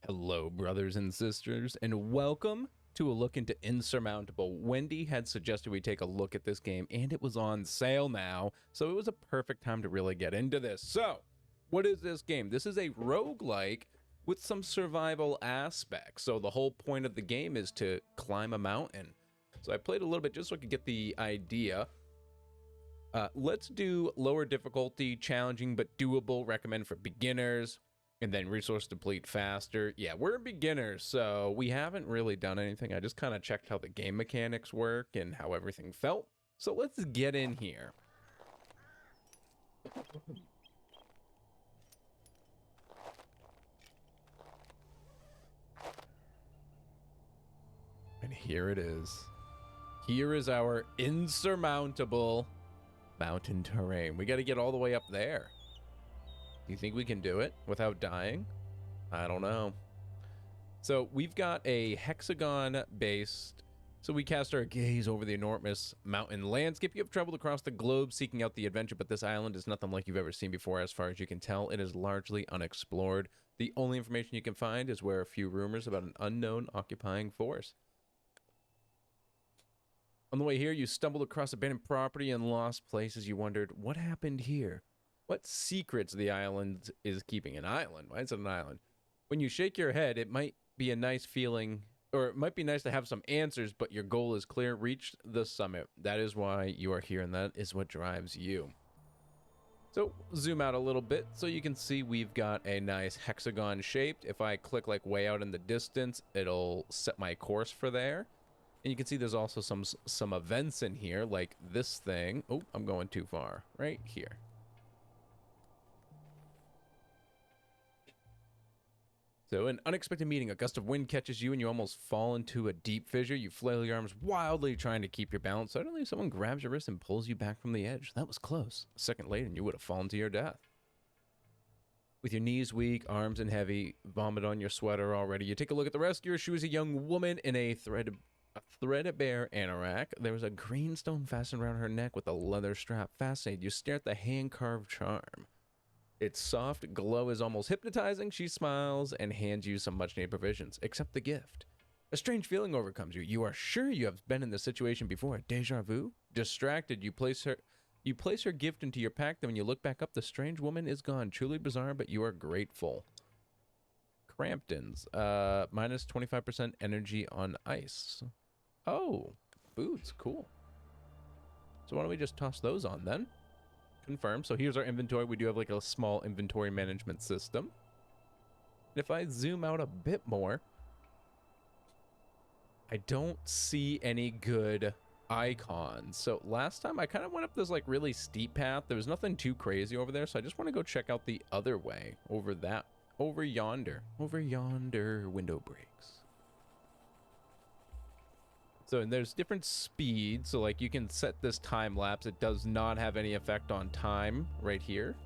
Hello, brothers and sisters, and welcome to a look into Insurmountable. Wendy had suggested we take a look at this game, and it was on sale now, so it was a perfect time to really get into this. So, what is this game? This is a roguelike with some survival aspects. So the whole point of the game is to climb a mountain. So I played a little bit just so I could get the idea. Let's do lower difficulty, challenging but doable, recommend for beginners. And then resource deplete faster. Yeah, we're beginners, so we haven't really done anything. I just kind of checked how the game mechanics work and how everything felt. So let's get in here. And here it is. Here is our insurmountable mountain terrain. We got to get all the way up there. Do you think we can do it without dying? I don't know. So we've got a hexagon based, so we cast our gaze over the enormous mountain landscape. You have traveled across the globe seeking out the adventure, but this island is nothing like you've ever seen before. As far as you can tell, it is largely unexplored. The only information you can find is where a few rumors about an unknown occupying force. On the way here, you stumbled across abandoned property and lost places. You wondered, what happened here? What secrets the island is keeping? An island? Why is it an island? When you shake your head, it might be a nice feeling, or it might be nice to have some answers, but your goal is clear. Reach the summit. That is why you are here, and that is what drives you. So zoom out a little bit so you can see we've got a nice hexagon shaped. If I click like way out in the distance, it'll set my course for there. And you can see there's also some events in here, like this thing. Oh, I'm going too far. Right here. So, an unexpected meeting. A gust of wind catches you and you almost fall into a deep fissure. You flail your arms wildly trying to keep your balance. Suddenly, someone grabs your wrist and pulls you back from the edge. That was close. A second later, and you would have fallen to your death. With your knees weak, arms and heavy, vomit on your sweater already, you take a look at the rescuer. She was a young woman in a threadbare anorak. There was a green stone fastened around her neck with a leather strap. Fascinated, you stare at the hand-carved charm. Its soft glow is almost hypnotizing. She smiles and hands you some much-needed provisions. Accept the gift. A strange feeling overcomes you. You are sure you have been in this situation before. Deja vu? Distracted, you place her gift into your pack. Then when you look back up, the strange woman is gone. Truly bizarre, but you are grateful. Cramptons. Minus 25% energy on ice. Oh, boots. Cool. So why don't we just toss those on then? Confirm. So here's our inventory. We do have like a small inventory management system. And if I zoom out a bit more, I don't see any good icons. So last time I kind of went up this like really steep path. There was nothing too crazy over there. So I just want to go check out the other way over yonder window breaks. So, and there's different speeds, so like you can set this time lapse. It does not have any effect on time right here.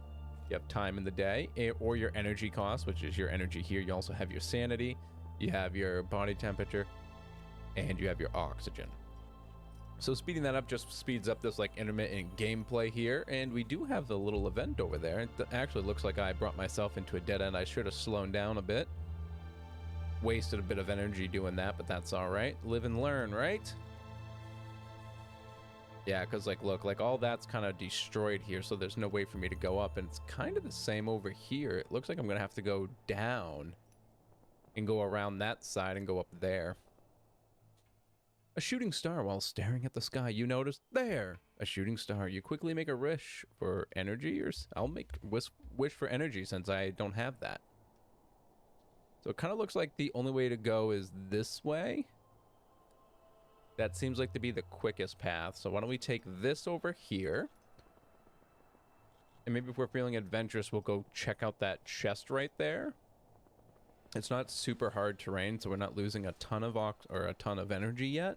You have time in the day, or your energy cost, which is your energy here. You also have your sanity, you have your body temperature, and you have your oxygen. So speeding that up just speeds up this like intermittent gameplay here, and we do have the little event over there. It actually looks like I brought myself into a dead end. I should have slowed down a bit. Wasted a bit of energy doing that, but that's all right. Live and learn, right? Yeah, because like, look, like all that's kind of destroyed here, so there's no way for me to go up, and it's kind of the same over here. It looks like I'm gonna have to go down and go around that side and go up there. A shooting star while staring at the sky. You notice there, a shooting star. You quickly make a wish for energy, or I'll make wish for energy since I don't have that. So it kind of looks like the only way to go is this way. That seems like to be the quickest path. So why don't we take this over here? And maybe if we're feeling adventurous, we'll go check out that chest right there. It's not super hard terrain, so we're not losing a ton of energy yet.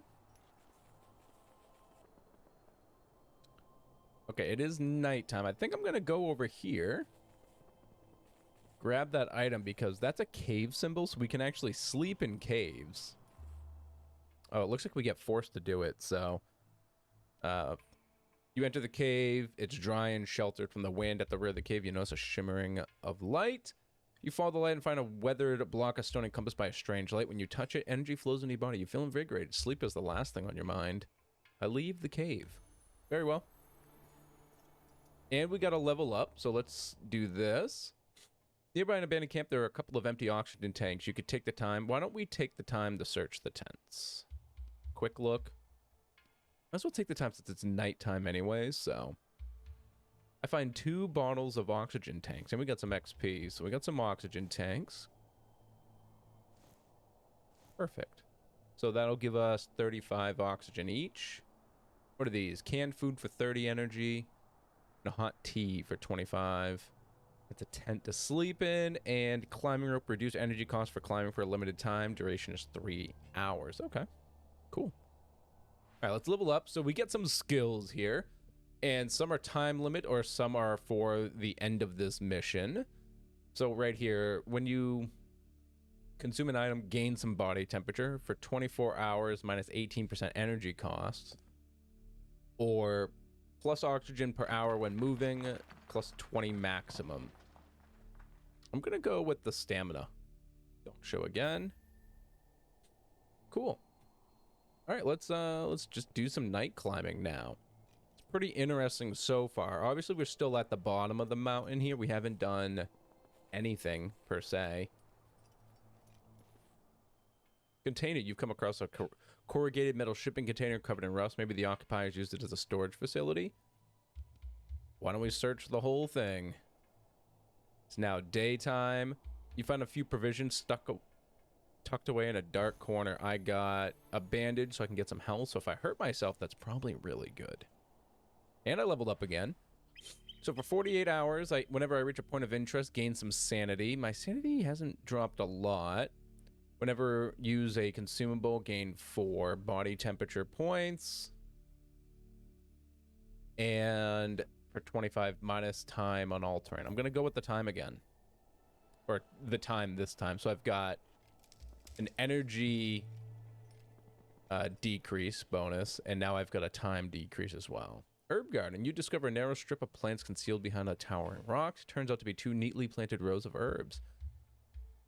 Okay, it is nighttime. I think I'm going to go over here. Grab that item because that's a cave symbol, so we can actually sleep in caves. Oh, it looks like we get forced to do it, so... you enter the cave, it's dry and sheltered from the wind. At the rear of the cave, you notice a shimmering of light. You follow the light and find a weathered block of stone encompassed by a strange light. When you touch it, energy flows into your body. You feel invigorated. Sleep is the last thing on your mind. I leave the cave. Very well. And we got to level up, so let's do this. Nearby an abandoned camp, there are a couple of empty oxygen tanks. You could take the time. Why don't we take the time to search the tents? Quick look. Might as well take the time since it's nighttime anyways, so. I find 2 bottles of oxygen tanks, and we got some XP, so we got some oxygen tanks. Perfect. So that'll give us 35 oxygen each. What are these? Canned food for 30 energy, and a hot tea for 25. It's a tent to sleep in, and climbing rope, reduce energy cost for climbing for a limited time. Duration is 3 hours. Okay, cool. All right, let's level up. So we get some skills here. And some are time limit or some are for the end of this mission. So right here, when you consume an item, gain some body temperature for 24 hours minus 18% energy cost. Or plus oxygen per hour when moving, plus 20 maximum. I'm going to go with the stamina. Don't show again. Cool. All right, let's just do some night climbing now. Pretty interesting so far. Obviously, we're still at the bottom of the mountain here. We haven't done anything, per se. Container. You've come across a corrugated metal shipping container covered in rust. Maybe the occupiers used it as a storage facility. Why don't we search the whole thing? It's now daytime. You find a few provisions tucked away in a dark corner. I got a bandage so I can get some health. So if I hurt myself, that's probably really good. And I leveled up again. So for 48 hours, whenever I reach a point of interest, gain some sanity. My sanity hasn't dropped a lot. Whenever use a consumable, gain 4 body temperature points. And for 25 minus time on all terrain. I'm going to go with the time again. Or the time this time. So I've got an energy decrease bonus. And now I've got a time decrease as well. Herb garden. You discover a narrow strip of plants concealed behind a towering rock. Turns out to be 2 neatly planted rows of herbs.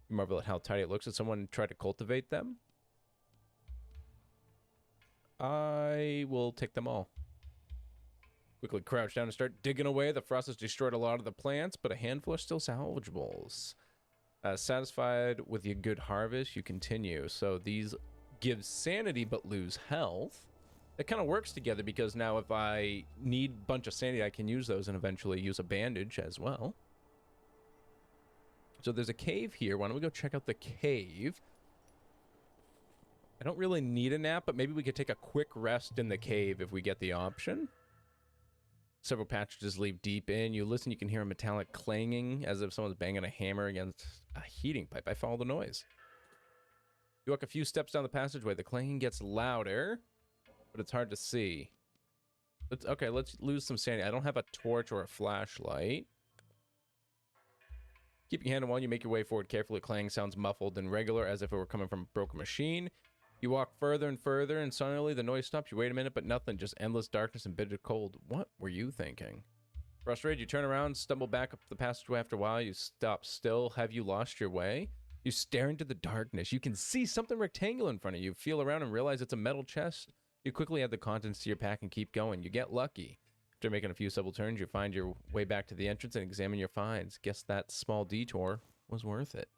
You marvel at how tidy it looks. Did someone try to cultivate them? I will take them all. Quickly crouch down and start digging away. The frost has destroyed a lot of the plants, but a handful are still salvageables. Satisfied with your good harvest, you continue. So these give sanity but lose health. It kind of works together because now if I need a bunch of sanity, I can use those and eventually use a bandage as well. So there's a cave here. Why don't we go check out the cave? I don't really need a nap, but maybe we could take a quick rest in the cave if we get the option. Several passages lead deep in. You listen, you can hear a metallic clanging as if someone's banging a hammer against a heating pipe. I follow the noise. You walk a few steps down the passageway. The clanging gets louder, but it's hard to see. Okay, let's lose some sanity. I don't have a torch or a flashlight. Keep your hand on one. You make your way forward carefully. Clang sounds muffled and regular as if it were coming from a broken machine. You walk further and further, and suddenly the noise stops. You wait a minute, but nothing. Just endless darkness and bitter cold. What were you thinking? Frustrated, you turn around, stumble back up the passageway. After a while, you stop still. Have you lost your way? You stare into the darkness. You can see something rectangular in front of you. Feel around and realize it's a metal chest. You quickly add the contents to your pack and keep going. You get lucky. After making a few subtle turns, you find your way back to the entrance and examine your finds. Guess that small detour was worth it.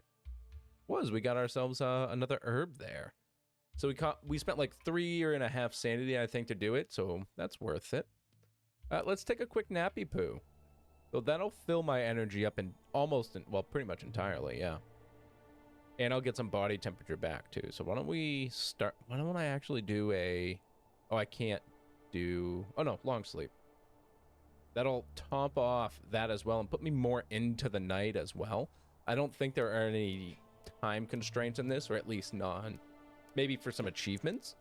We got ourselves another herb there. So we spent like 3.5 sanity, I think, to do it. So that's worth it. Let's take a quick nappy poo. So that'll fill my energy up well, pretty much entirely, yeah. And I'll get some body temperature back too. So why don't we start? Why don't I actually do a? Oh, I can't do. Oh no, long sleep. That'll top off that as well and put me more into the night as well. I don't think there are any time constraints in this, or at least none. Maybe for some achievements.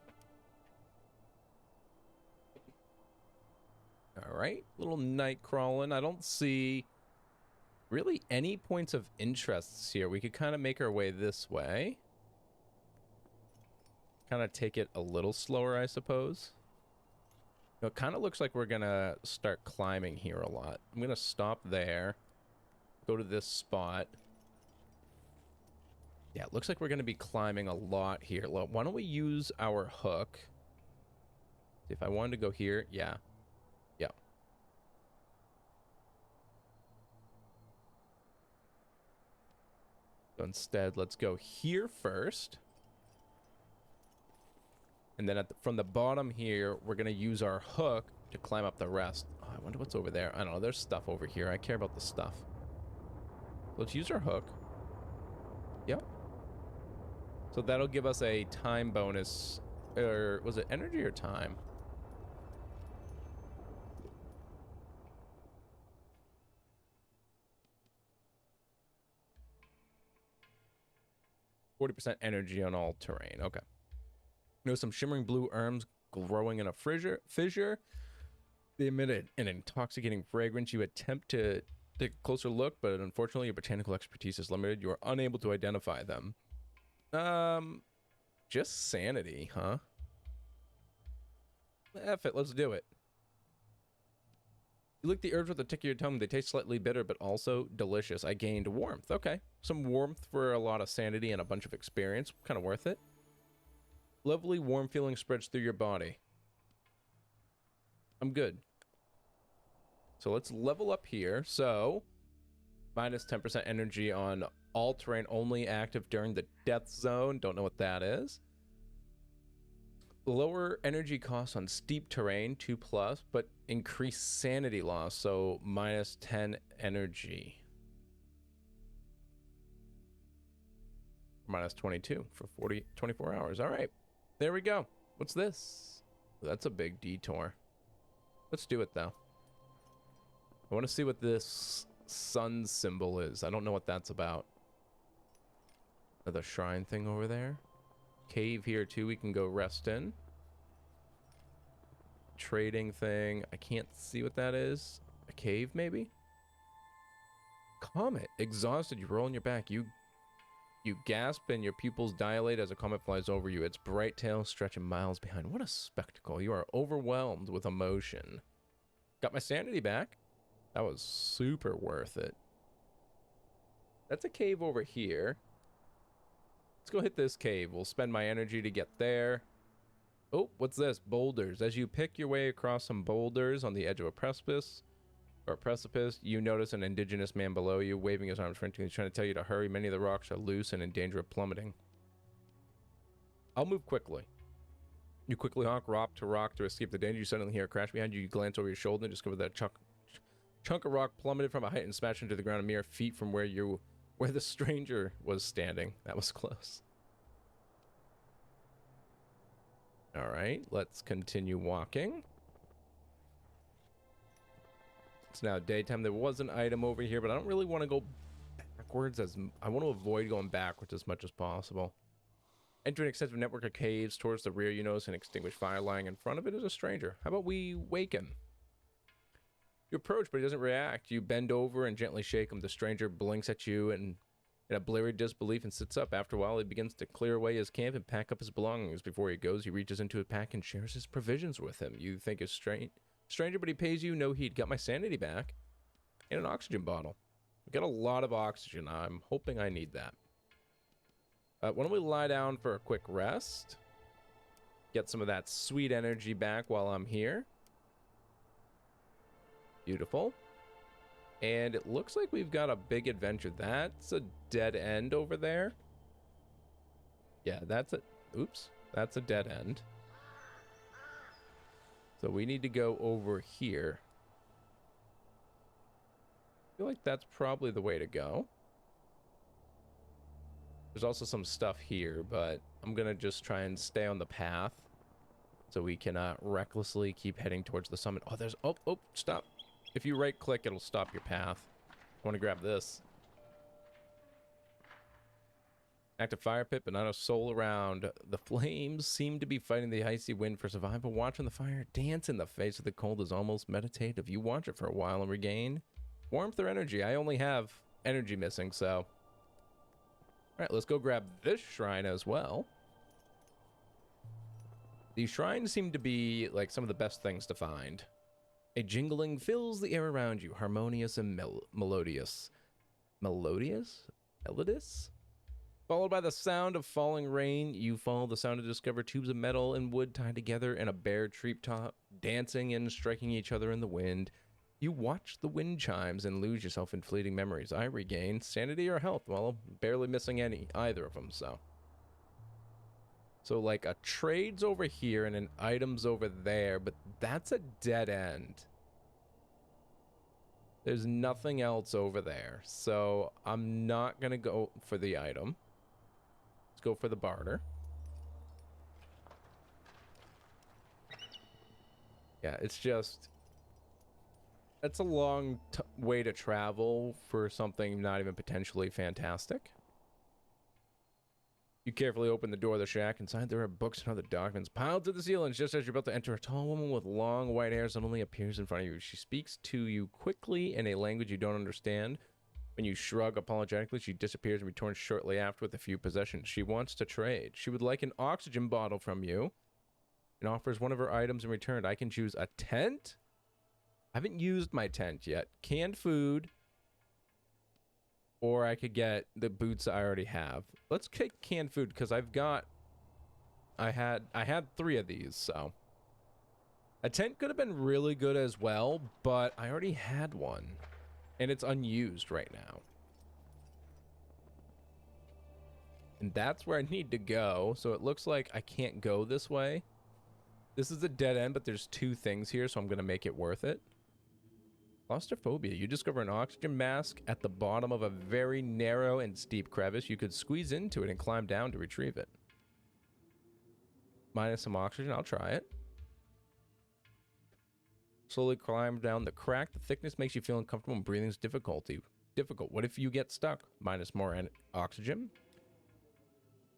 All right, little night crawling. I don't see really any points of interest here. We could kind of make our way this way. Kind of take it a little slower, I suppose. It kind of looks like we're gonna start climbing here a lot. I'm gonna stop there, go to this spot, Yeah, it looks like we're going to be climbing a lot here. Why don't we use our hook? If I wanted to go here, yeah. Yeah. So instead, let's go here first. And then from the bottom here, we're going to use our hook to climb up the rest. Oh, I wonder what's over there. I don't know. There's stuff over here. I care about the stuff. Let's use our hook. Yep. So that'll give us a time bonus. Or was it energy or time? %, energy on all terrain. Okay. Notice some shimmering blue arms growing in a fissure. They emit an intoxicating fragrance. You attempt to take a closer look, but unfortunately your botanical expertise is limited. You are unable to identify them. Just sanity, huh? F it, let's do it. You lick the herbs with the tip of your tongue. They taste slightly bitter, but also delicious. I gained warmth. Okay. Some warmth for a lot of sanity and a bunch of experience. Kind of worth it. Lovely warm feeling spreads through your body. I'm good. So let's level up here. So, minus 10% energy on all terrain, only active during the death zone. Don't know what that is. Lower energy costs on steep terrain, 2+, but increased sanity loss, so minus 10 energy. Minus 22 for 24 hours. All right, there we go. What's this? That's a big detour. Let's do it, though. I want to see what this sun symbol is. I don't know what that's about. Another shrine thing over there. Cave here too, we can go rest in. Trading thing, I can't see what that is. A cave maybe? Comet, exhausted, you roll on your back. You gasp and your pupils dilate as a comet flies over you. Its bright tail stretching miles behind. What a spectacle. You are overwhelmed with emotion. Got my sanity back. That was super worth it. That's a cave over here. Let's go hit this cave. We'll spend my energy to get there. Oh, what's this? Boulders. As you pick your way across some boulders on the edge of a precipice, you notice an indigenous man below you, waving his arms frantically, trying to tell you to hurry. Many of the rocks are loose and in danger of plummeting. I'll move quickly. You quickly honk rock to escape the danger. You suddenly hear a crash behind you. You glance over your shoulder and discover that chunk of rock plummeted from a height and smashed into the ground a mere feet from where the stranger was standing. That was close. All right, let's continue walking. It's now daytime. There was an item over here, but I don't really want to go backwards. I want to avoid going backwards as much as possible. Enter an extensive network of caves. Towards the rear, you notice an extinguished fire lying in front of it is a stranger. How about we wake him? You approach, but he doesn't react. You bend over and gently shake him. The stranger blinks at you and in a blurry disbelief and sits up. After a while, he begins to clear away his camp and pack up his belongings. Before he goes, he reaches into his pack and shares his provisions with him. You think it's stranger, but he pays you no heed. Got my sanity back and an oxygen bottle. We got a lot of oxygen. I'm hoping I need that. Why don't we lie down for a quick rest? Get some of that sweet energy back while I'm here. Beautiful. And it looks like we've got a big adventure. That's a dead end over there. Yeah, that's a dead end. So we need to go over here. I feel like that's probably the way to go. There's also some stuff here, but I'm gonna just try and stay on the path so we cannot recklessly keep heading towards the summit. Oh, there's, oh, stop. If you right click, it'll stop your path. I want to grab this. Active fire pit, but not a soul around. The flames seem to be fighting the icy wind for survival. Watching the fire dance in the face of the cold is almost meditative. You watch it for a while and regain warmth or energy. I only have energy missing, so. All right, let's go grab this shrine as well. These shrines seem to be like some of the best things to find. A jingling fills the air around you, harmonious and melodious. Melodious? Melodious? Followed by the sound of falling rain, you follow the sound to discover tubes of metal and wood tied together in a bare treetop, dancing and striking each other in the wind. You watch the wind chimes and lose yourself in fleeting memories. I regain sanity or health, well, barely missing either of them, so. So, like, a trade's over here and an item's over there, but that's a dead end. There's nothing else over there, so I'm not gonna go for the item. Let's go for the barter. Yeah, it's just... That's a long way to travel for something not even potentially fantastic. You carefully open the door of the shack. Inside there are books and other documents piled to the ceiling. Just as you're about to enter, a tall woman with long white hair suddenly appears in front of you. She speaks to you quickly in a language you don't understand. When you shrug apologetically, she disappears and returns shortly after with a few possessions. She wants to trade. She would like an oxygen bottle from you and offers one of her items in return. I can choose a tent. I haven't used my tent yet. Canned food. Or I could get the boots I already have. Let's take canned food because I had 3 of these, so. A tent could have been really good as well, but I already had one. And it's unused right now. And that's where I need to go. So it looks like I can't go this way. This is a dead end, but there's 2 things here, so I'm going to make it worth it. Claustrophobia. You discover an oxygen mask at the bottom of a very narrow and steep crevice. You could squeeze into it and climb down to retrieve it. Minus some oxygen. I'll try it. Slowly climb down the crack. The thickness makes you feel uncomfortable and breathing's difficult. What if you get stuck? Minus more oxygen.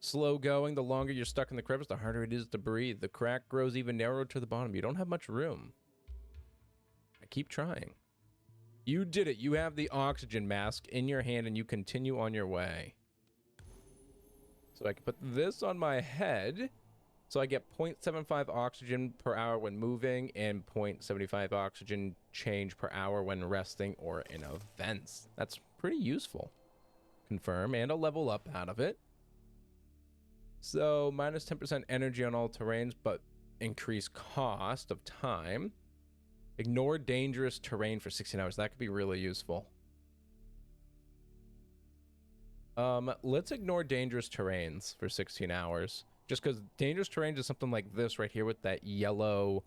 Slow going. The longer you're stuck in the crevice, the harder it is to breathe. The crack grows even narrower to the bottom. You don't have much room. I keep trying. You did it. You have the oxygen mask in your hand and you continue on your way. So I can put this on my head. So I get 0.75 oxygen per hour when moving and 0.75 oxygen change per hour when resting or in events. That's pretty useful. Confirm, and a level up out of it. So minus 10% energy on all terrains, but increased cost of time. Ignore dangerous terrain for 16 hours. That could be really useful. Let's ignore dangerous terrains for 16 hours. Just because dangerous terrain is something like this right here with that yellow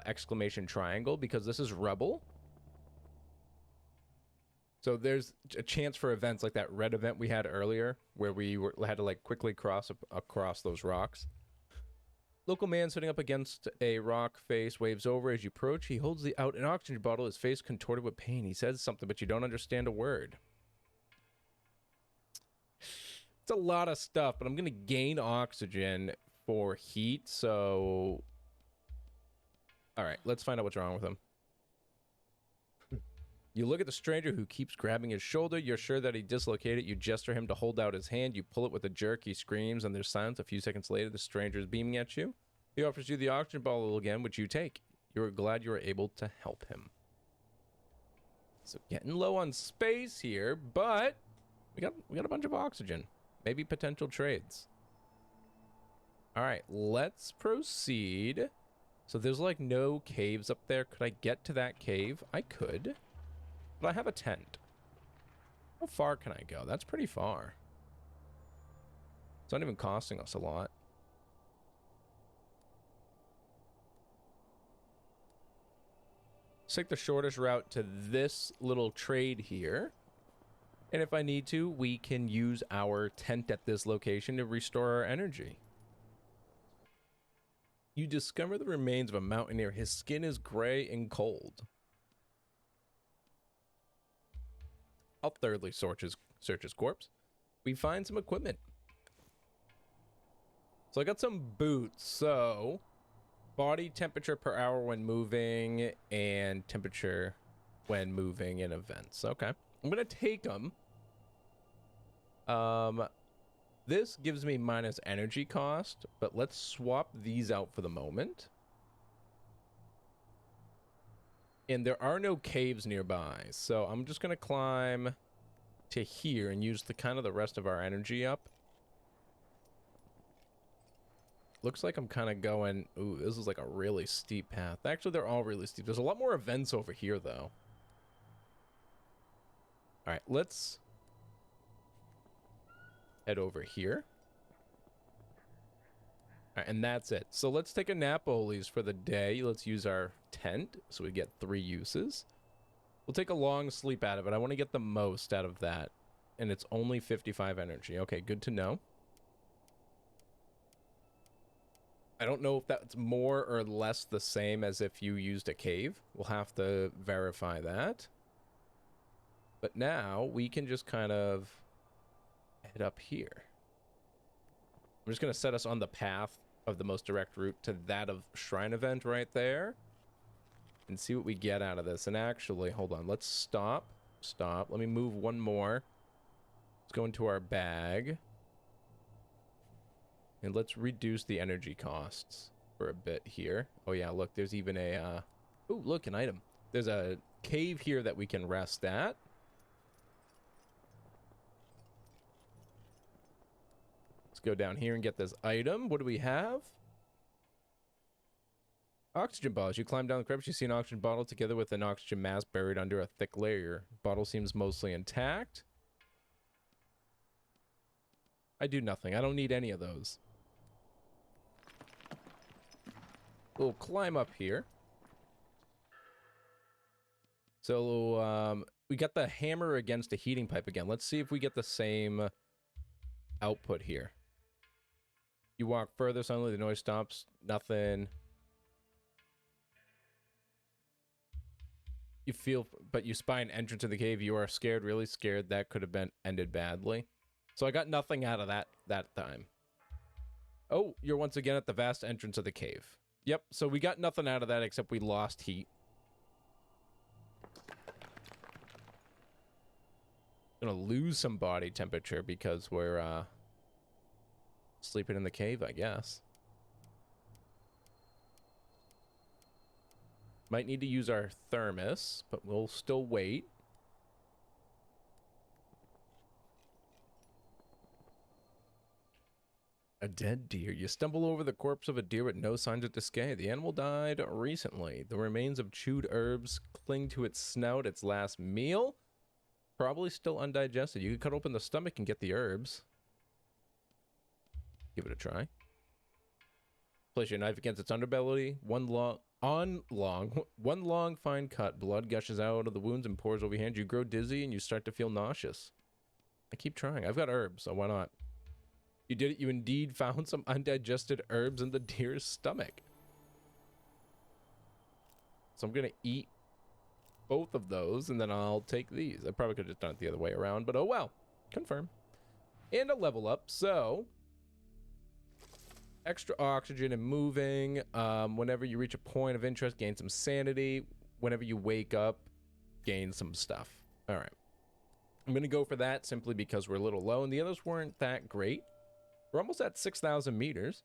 exclamation triangle, because this is Rebel. So there's a chance for events like that red event we had earlier, where we had to like quickly cross across those rocks. Local man sitting up against a rock face waves over as you approach. He holds out an oxygen bottle, his face contorted with pain. He says something, but you don't understand a word. It's a lot of stuff, but I'm going to gain oxygen for heat, so... Alright, let's find out what's wrong with him. You look at the stranger who keeps grabbing his shoulder. You're sure that he dislocated. You gesture him to hold out his hand. You pull it with a jerk. He screams, and there's silence. A few seconds later, the stranger is beaming at you. He offers you the oxygen bottle again, which you take. You're glad you were able to help him. So getting low on space here, but we got a bunch of oxygen. Maybe potential trades. All right, let's proceed. So there's like no caves up there. Could I get to that cave? I could. But I have a tent. How far can I go? That's pretty far. It's not even costing us a lot. Let's take the shortest route to this little trade here. And if I need to, we can use our tent at this location to restore our energy. You discover the remains of a mountaineer. His skin is gray and cold. I'll thoroughly search his corpse. We find some equipment. So I got some boots. So body temperature per hour when moving and temperature when moving in events. Okay. I'm going to take them. This gives me minus energy cost, but let's swap these out for the moment. And there are no caves nearby, so I'm just going to climb to here and use the kind of the rest of our energy up. Looks like I'm kind of going... Ooh, this is like a really steep path. Actually, they're all really steep. There's a lot more events over here, though. All right, let's head over here. All right, and that's it. So let's take a nap, Olies, for the day. Let's use our tent so we get 3 uses. We'll take a long sleep out of it. I want to get the most out of that. And it's only 55 energy. Okay, good to know. I don't know if that's more or less the same as if you used a cave. We'll have to verify that. But now we can just kind of head up here. I'm just going to set us on the path of the most direct route to that of Shrine event right there. And see what we get out of this. And actually, hold on. Let's stop. Stop. Let me move one more. Let's go into our bag. And let's reduce the energy costs for a bit here. Oh yeah, look, there's even a... Oh, look, an item. There's a cave here that we can rest at. Let's go down here and get this item. What do we have? Oxygen bottles. You climb down the crevice, you see an oxygen bottle together with an oxygen mask buried under a thick layer. Bottle seems mostly intact. I do nothing. I don't need any of those. We'll climb up here. So, we got the hammer against a heating pipe again. Let's see if we get the same output here. You walk further, suddenly the noise stops. Nothing. You feel, but you spy an entrance to the cave. You are scared, really scared. That could have been ended badly. So I got nothing out of that time. Oh, you're once again at the vast entrance of the cave. Yep, so we got nothing out of that except we lost heat. Gonna lose some body temperature because we're sleeping in the cave, I guess. Might need to use our thermos, but we'll still wait. A dead deer. You stumble over the corpse of a deer with no signs of decay. The animal died recently. The remains of chewed herbs cling to its snout, its last meal. Probably still undigested. You could cut open the stomach and get the herbs. Give it a try. Place your knife against its underbelly. One long fine cut. Blood gushes out of the wounds and pours over your hand. You grow dizzy and you start to feel nauseous. I keep trying. I've got herbs, so why not? You did it. You indeed found some undigested herbs in the deer's stomach. So I'm going to eat both of those, and then I'll take these. I probably could have just done it the other way around, but oh well. Confirm. And a level up, so... Extra oxygen and moving. Whenever you reach a point of interest, gain some sanity. Whenever you wake up, gain some stuff. All right. I'm going to go for that simply because we're a little low, and the others weren't that great. We're almost at 6,000 meters.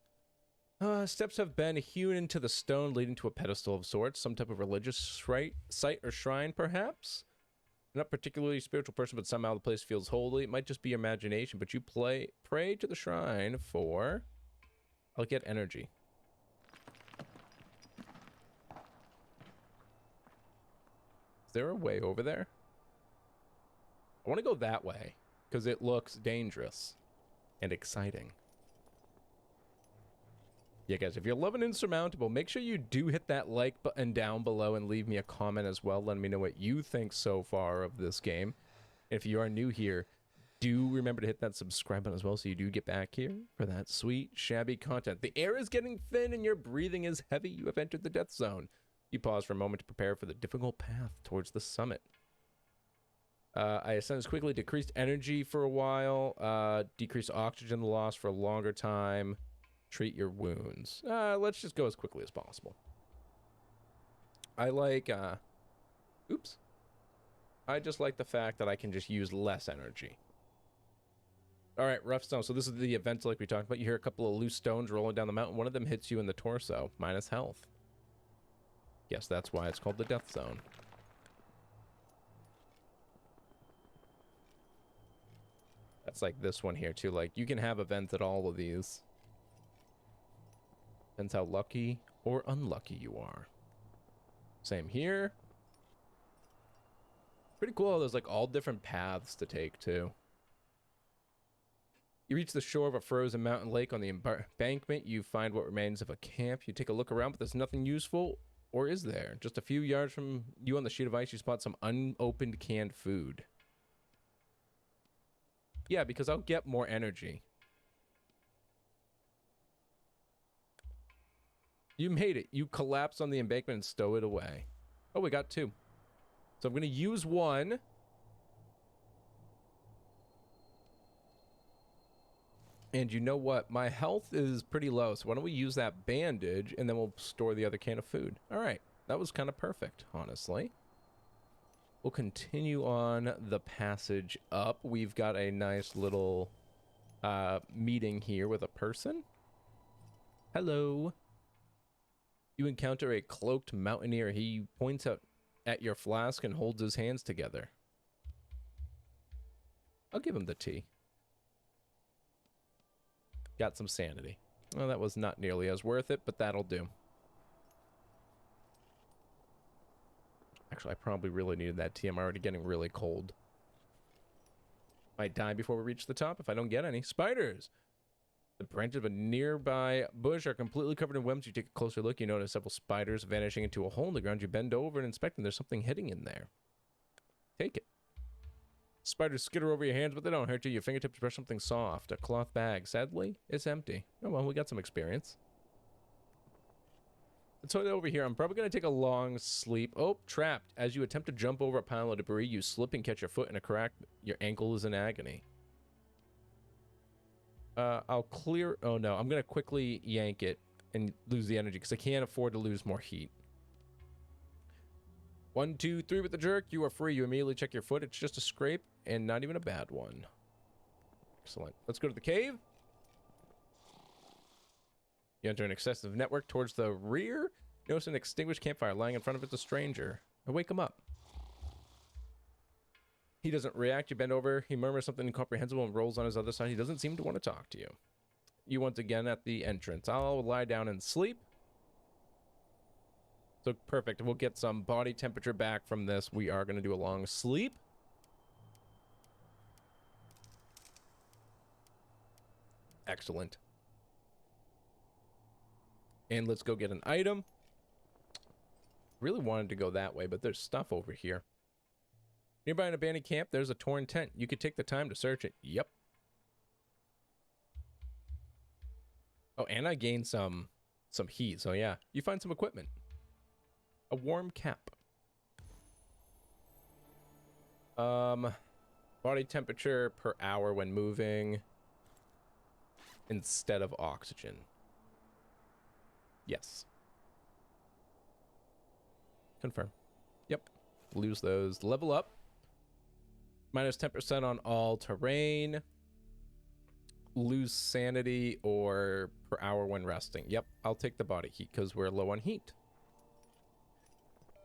Steps have been hewn into the stone, leading to a pedestal of sorts. Some type of religious site or shrine, perhaps? I'm not particularly a spiritual person, but somehow the place feels holy. It might just be your imagination, but you pray to the shrine for... I'll get energy. Is there a way over there? I want to go that way, because it looks dangerous. And exciting. Yeah, guys, if you're loving Insurmountable, make sure you do hit that like button down below and leave me a comment as well. Let me know what you think so far of this game. And if you are new here, do remember to hit that subscribe button as well so you do get back here for that sweet, shabby content. The air is getting thin and your breathing is heavy. You have entered the death zone. You pause for a moment to prepare for the difficult path towards the summit. I ascend as quickly, decreased energy for a while, decreased oxygen loss for a longer time, treat your wounds. Let's just go as quickly as possible. I like, oops. I just like the fact that I can just use less energy. All right, rough stone. So this is the event like we talked about. You hear a couple of loose stones rolling down the mountain. One of them hits you in the torso, minus health. Yes, that's why it's called the death zone. That's like this one here, too. Like, you can have events at all of these. Depends how lucky or unlucky you are. Same here. Pretty cool how there's, like, all different paths to take, too. You reach the shore of a frozen mountain lake. On the embankment, you find what remains of a camp. You take a look around, but there's nothing useful. Or is there? Just a few yards from you on the sheet of ice, you spot some unopened canned food. Yeah, because I'll get more energy. You made it. You collapse on the embankment and stow it away. Oh, we got 2. So I'm going to use 1. And you know what? My health is pretty low, so why don't we use that bandage, and then we'll store the other can of food. All right. That was kind of perfect, honestly. We'll continue on the passage up. We've got a nice little meeting here with a person. Hello. You encounter a cloaked mountaineer. He points out at your flask and holds his hands together. I'll give him the tea. Got some sanity. Well, that was not nearly as worth it, but that'll do. Actually, I probably really needed that tea. I'm already getting really cold. Might die before we reach the top if I don't get any. Spiders! The branches of a nearby bush are completely covered in webs. You take a closer look. You notice several spiders vanishing into a hole in the ground. You bend over and inspect them. There's something hidden in there. Take it. Spiders skitter over your hands, but they don't hurt you. Your fingertips brush something soft. A cloth bag. Sadly, it's empty. Oh, well, we got some experience. Let's head over here. I'm probably going to take a long sleep. Oh, trapped. As you attempt to jump over a pile of debris, you slip and catch your foot in a crack. Your ankle is in agony. I'll clear... Oh, no. I'm going to quickly yank it and lose the energy because I can't afford to lose more heat. 1, 2, 3 with the jerk. You are free. You immediately check your foot. It's just a scrape and not even a bad one. Excellent. Let's go to the cave. You enter an excessive network towards the rear. Notice an extinguished campfire lying in front of it. It's a stranger. I wake him up. He doesn't react. You bend over. He murmurs something incomprehensible and rolls on his other side. He doesn't seem to want to talk to you. You once again at the entrance. I'll lie down and sleep. So perfect. We'll get some body temperature back from this. We are going to do a long sleep. Excellent. And let's go get an item. Really wanted to go that way, but there's stuff over here. Nearby an abandoned camp, there's a torn tent. You could take the time to search it. Yep. Oh, and I gained some heat. So yeah, you find some equipment. A warm cap. Body temperature per hour when moving instead of oxygen. Yes. Confirm. Yep. Lose those. Level up. Minus 10% on all terrain. Lose sanity or per hour when resting. Yep. I'll take the body heat because we're low on heat.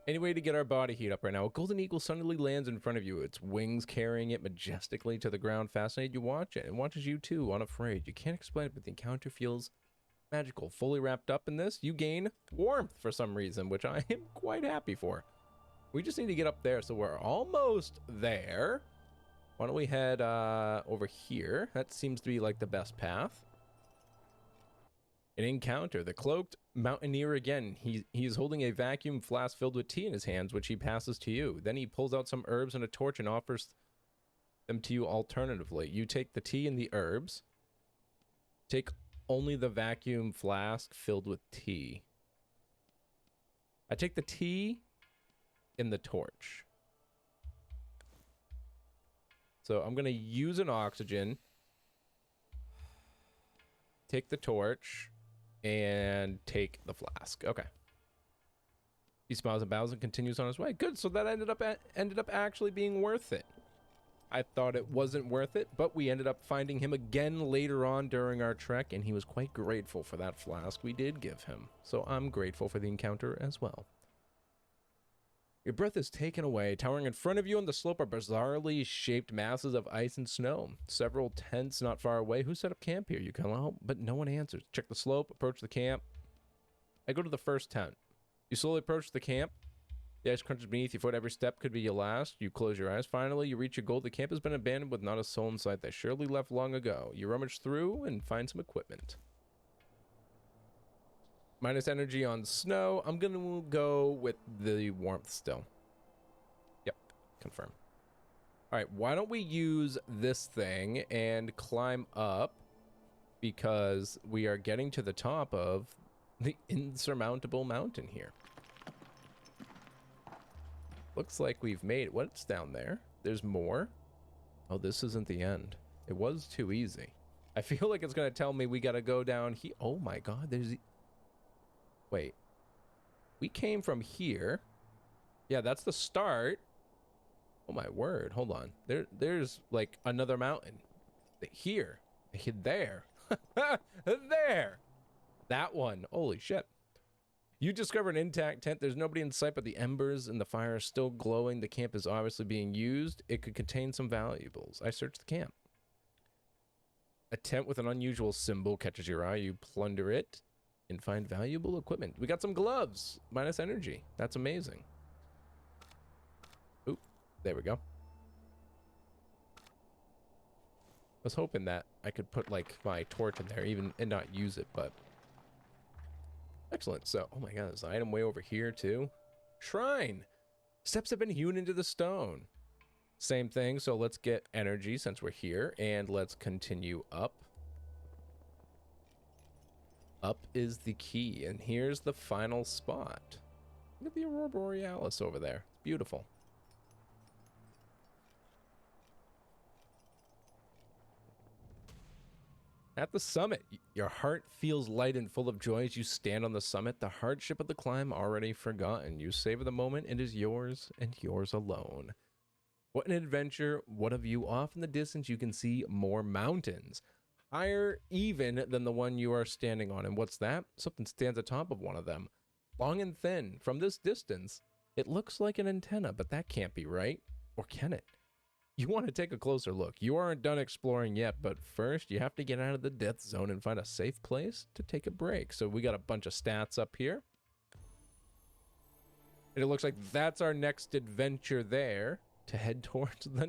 Any way to get our body heat up right now. A golden eagle suddenly lands in front of you. Its wings carrying it majestically to the ground. Fascinated, you watch it. It watches you too, unafraid. You can't explain it, but the encounter feels magical. Fully wrapped up in this, you gain warmth for some reason, which I am quite happy for. We just need to get up there, so we're almost there. Why don't we head over here? That seems to be like the best path. An encounter. The cloaked mountaineer again. He is holding a vacuum flask filled with tea in his hands, which he passes to you. Then he pulls out some herbs and a torch and offers them to you alternatively. You take the tea and the herbs. Take only the vacuum flask filled with tea. I take the tea and the torch. So I'm going to use an oxygen. Take the torch. And take the flask. Okay. He smiles and bows and continues on his way. Good. So that ended up actually being worth it. I thought it wasn't worth it, but we ended up finding him again later on during our trek, and he was quite grateful for that flask we did give him. So I'm grateful for the encounter as well. Your breath is taken away. Towering in front of you on the slope are bizarrely shaped masses of ice and snow. Several tents not far away. Who set up camp here? You call out, but no one answers. Check the slope, approach the camp. I go to the first tent. You slowly approach the camp. The ice crunches beneath your foot. Every step could be your last. You close your eyes. Finally, you reach your goal. The camp has been abandoned with not a soul in sight. They surely left long ago. You rummage through and find some equipment. Minus energy on snow. I'm going to go with the warmth still. Yep, confirm. All right, why don't we use this thing and climb up, because we are getting to the top of the insurmountable mountain here. Looks like we've made it. What's down there? There's more. Oh, this isn't the end. It was too easy. I feel like it's going to tell me we got to go down here. Oh my God, there's... Wait. We came from here. Yeah, that's the start. Oh my word. Hold on. There's like another mountain. Here. There. There. That one. Holy shit. You discover an intact tent. There's nobody in sight, but the embers in the fire are still glowing. The camp is obviously being used. It could contain some valuables. I search the camp. A tent with an unusual symbol catches your eye. You plunder it and find valuable equipment. We got some gloves. Minus energy. That's amazing. Oop. There we go. I was hoping that I could put like my torch in there even and not use it, but excellent. So, oh my God, there's an item way over here too. Shrine. Steps have been hewn into the stone. Same thing. So let's get energy since we're here, and let's continue up. Up is the key, and here's the final spot. Look at the Aurora Borealis over there. It's beautiful. At the summit, your heart feels light and full of joy as you stand on the summit. The hardship of the climb already forgotten. You savor the moment. It is yours and yours alone. What an adventure. What a view. Off in the distance, you can see more mountains. Higher even than the one you are standing on. And what's that? Something stands atop of one of them. Long and thin. From this distance, it looks like an antenna, but that can't be right. Or can it? You want to take a closer look. You aren't done exploring yet, but first you have to get out of the death zone and find a safe place to take a break. So we got a bunch of stats up here. And it looks like that's our next adventure there, to head towards the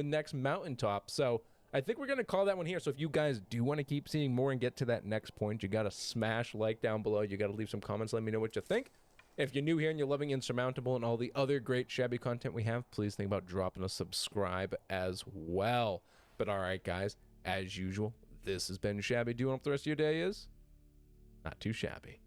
next mountaintop. So I think we're going to call that one here. So if you guys do want to keep seeing more and get to that next point, you got to smash like down below. You got to leave some comments. Let me know what you think. If you're new here and you're loving Insurmountable and all the other great Shabby content we have, please think about dropping a subscribe as well. But all right, guys, as usual, this has been ShabbyDoo. And hope the rest of your day is not too shabby.